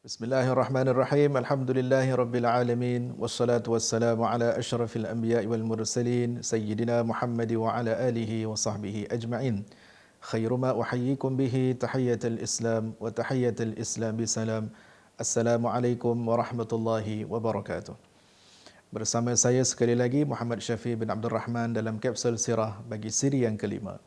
Bismillahirrahmanirrahim. Alhamdulillahirabbil alamin wassalatu wassalamu ala asyrafil anbiya'i wal mursalin sayyidina Muhammad wa ala alihi wa sahbihi ajma'in. Khairu ma uhayyikum bihi tahiyyatul Islam wa tahiyyatul Islam bisalam. Assalamualaikum warahmatullahi wabarakatuh. Bersama saya sekali lagi Muhammad Syafi bin Abdul Rahman dalam kapsul sirah bagi siri yang kelima.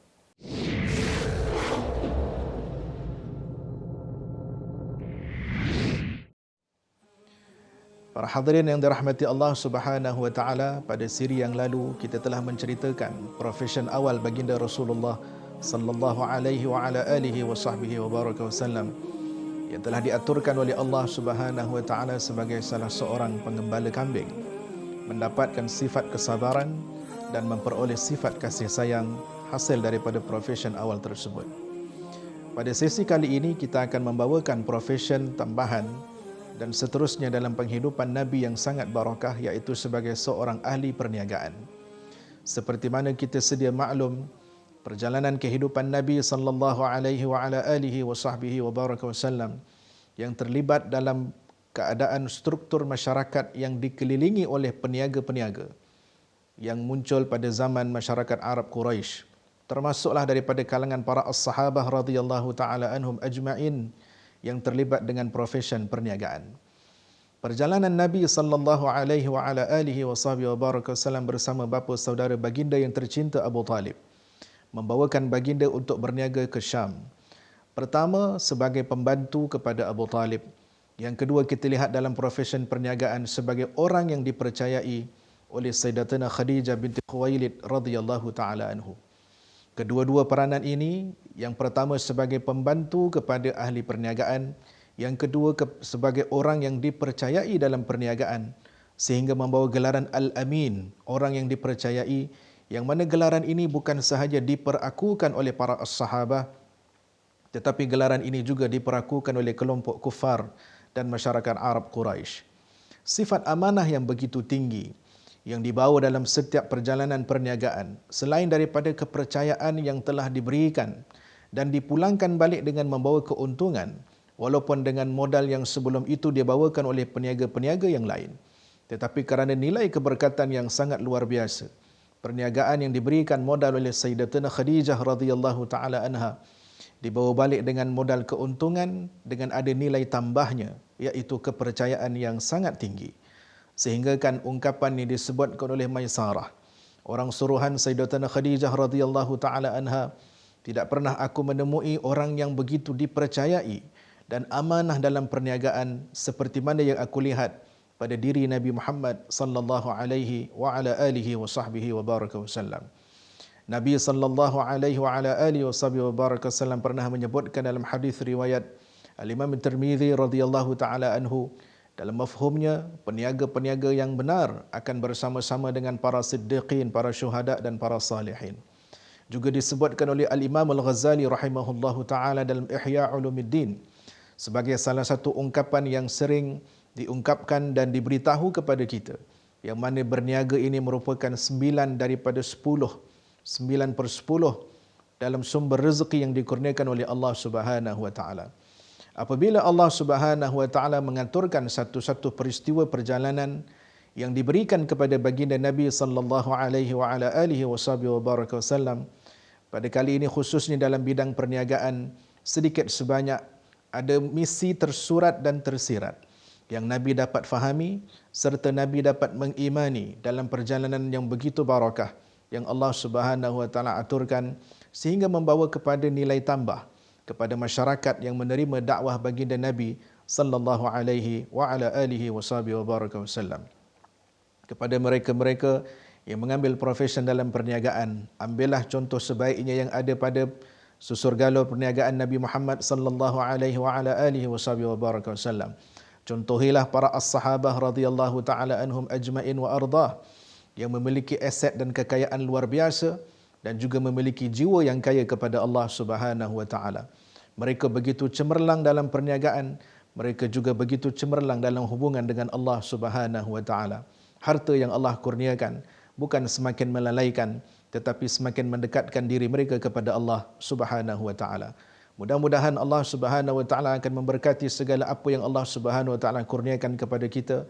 Para hadirin yang dirahmati Allah Subhanahu wa taala, pada siri yang lalu kita telah menceritakan profession awal baginda Rasulullah sallallahu alaihi wa ala alihi wa sahbihi wa baraka wasallam yang telah diaturkan oleh Allah Subhanahu wa taala sebagai salah seorang pengembala kambing, mendapatkan sifat kesabaran dan memperoleh sifat kasih sayang hasil daripada profession awal tersebut. Pada sesi kali ini kita akan membawakan profession tambahan dan seterusnya dalam penghidupan Nabi yang sangat barakah, iaitu sebagai seorang ahli perniagaan. Seperti mana kita sedia maklum, perjalanan kehidupan Nabi sallallahu alaihi wa ala alihi wa sahbihi wa baraka wasallam yang terlibat dalam keadaan struktur masyarakat yang dikelilingi oleh peniaga-peniaga yang muncul pada zaman masyarakat Arab Quraisy, termasuklah daripada kalangan para as-sahabah radhiyallahu taala anhum ajma'in yang terlibat dengan profession perniagaan. Perjalanan Nabi sallallahu alaihi wa ala alihi wa baraka wasallam bersama bapa saudara baginda yang tercinta Abu Talib membawakan baginda untuk berniaga ke Syam. Pertama sebagai pembantu kepada Abu Talib. Yang kedua kita lihat dalam profession perniagaan sebagai orang yang dipercayai oleh Sayyidatina Khadijah binti Khuwailid radhiyallahu taala anhu. Kedua-dua peranan ini, yang pertama sebagai pembantu kepada ahli perniagaan, yang kedua sebagai orang yang dipercayai dalam perniagaan, sehingga membawa gelaran Al-Amin, orang yang dipercayai, yang mana gelaran ini bukan sahaja diperakukan oleh para as-sahabah, tetapi gelaran ini juga diperakukan oleh kelompok kufar dan masyarakat Arab Quraisy. Sifat amanah yang begitu tinggi yang dibawa dalam setiap perjalanan perniagaan, selain daripada kepercayaan yang telah diberikan dan dipulangkan balik dengan membawa keuntungan, walaupun dengan modal yang sebelum itu dibawakan oleh peniaga-peniaga yang lain. Tetapi kerana nilai keberkatan yang sangat luar biasa, perniagaan yang diberikan modal oleh Sayyidatina Khadijah radhiyallahu taala anha dibawa balik dengan modal keuntungan dengan ada nilai tambahnya, iaitu kepercayaan yang sangat tinggi. Sehingga kan ungkapan ini disebutkan oleh Maisarah, orang suruhan Sayyidatina Khadijah radhiyallahu taala anha, tidak pernah aku menemui orang yang begitu dipercayai dan amanah dalam perniagaan seperti mana yang aku lihat pada diri Nabi Muhammad sallallahu alaihi wa ala alihi wa sahbihi wa baraka wasallam. Nabi sallallahu alaihi wa ala alihi wa sahbihi wa baraka wasallam pernah menyebutkan dalam hadis riwayat Al-Imam Tirmizi radhiyallahu taala anhu, dalam mafhumnya, peniaga-peniaga yang benar akan bersama-sama dengan para siddiqin, para syuhada dan para salihin. Juga disebutkan oleh Al-Imam Al-Ghazali rahimahullahu ta'ala dalam Ihya Ulumuddin sebagai salah satu ungkapan yang sering diungkapkan dan diberitahu kepada kita, yang mana berniaga ini merupakan 9 daripada 10, 9/10 dalam sumber rezeki yang dikurniakan oleh Allah Subhanahu wa ta'ala. Apabila Allah Subhanahu wa taala mengaturkan satu-satu peristiwa perjalanan yang diberikan kepada baginda Nabi sallallahu alaihi wa ala alihi wa baraka wasallam, pada kali ini khususnya dalam bidang perniagaan, sedikit sebanyak ada misi tersurat dan tersirat yang Nabi dapat fahami serta Nabi dapat mengimani dalam perjalanan yang begitu barakah yang Allah Subhanahu wa taala aturkan, sehingga membawa kepada nilai tambah kepada masyarakat yang menerima dakwah baginda Nabi sallallahu alaihi wa ala alihi wa baraka wasallam. Kepada mereka-mereka yang mengambil profesion dalam perniagaan, ambillah contoh sebaiknya yang ada pada susur galau perniagaan Nabi Muhammad sallallahu alaihi wa ala alihi wa baraka wasallam. Contohilah para as-sahabah radhiyallahu taala anhum ajma'in wa ardah yang memiliki aset dan kekayaan luar biasa dan juga memiliki jiwa yang kaya kepada Allah Subhanahu wa taala. Mereka begitu cemerlang dalam perniagaan, mereka juga begitu cemerlang dalam hubungan dengan Allah Subhanahu wa taala. Harta yang Allah kurniakan bukan semakin melalaikan, tetapi semakin mendekatkan diri mereka kepada Allah Subhanahu wa taala. Mudah-mudahan Allah Subhanahu wa taala akan memberkati segala apa yang Allah Subhanahu wa taala kurniakan kepada kita,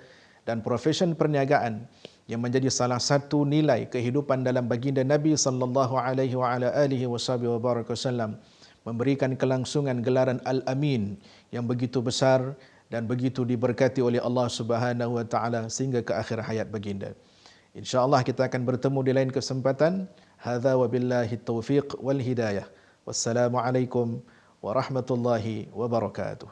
dan profesion perniagaan yang menjadi salah satu nilai kehidupan dalam baginda Nabi sallallahu alaihi wa ala alihi wasallam, memberikan kelangsungan gelaran Al-Amin yang begitu besar dan begitu diberkati oleh Allah Subhanahu wa taala sehingga ke akhir hayat baginda. InsyaAllah kita akan bertemu di lain kesempatan. Hadza wabillahi taufiq wal hidayah. Wassalamualaikum warahmatullahi wabarakatuh.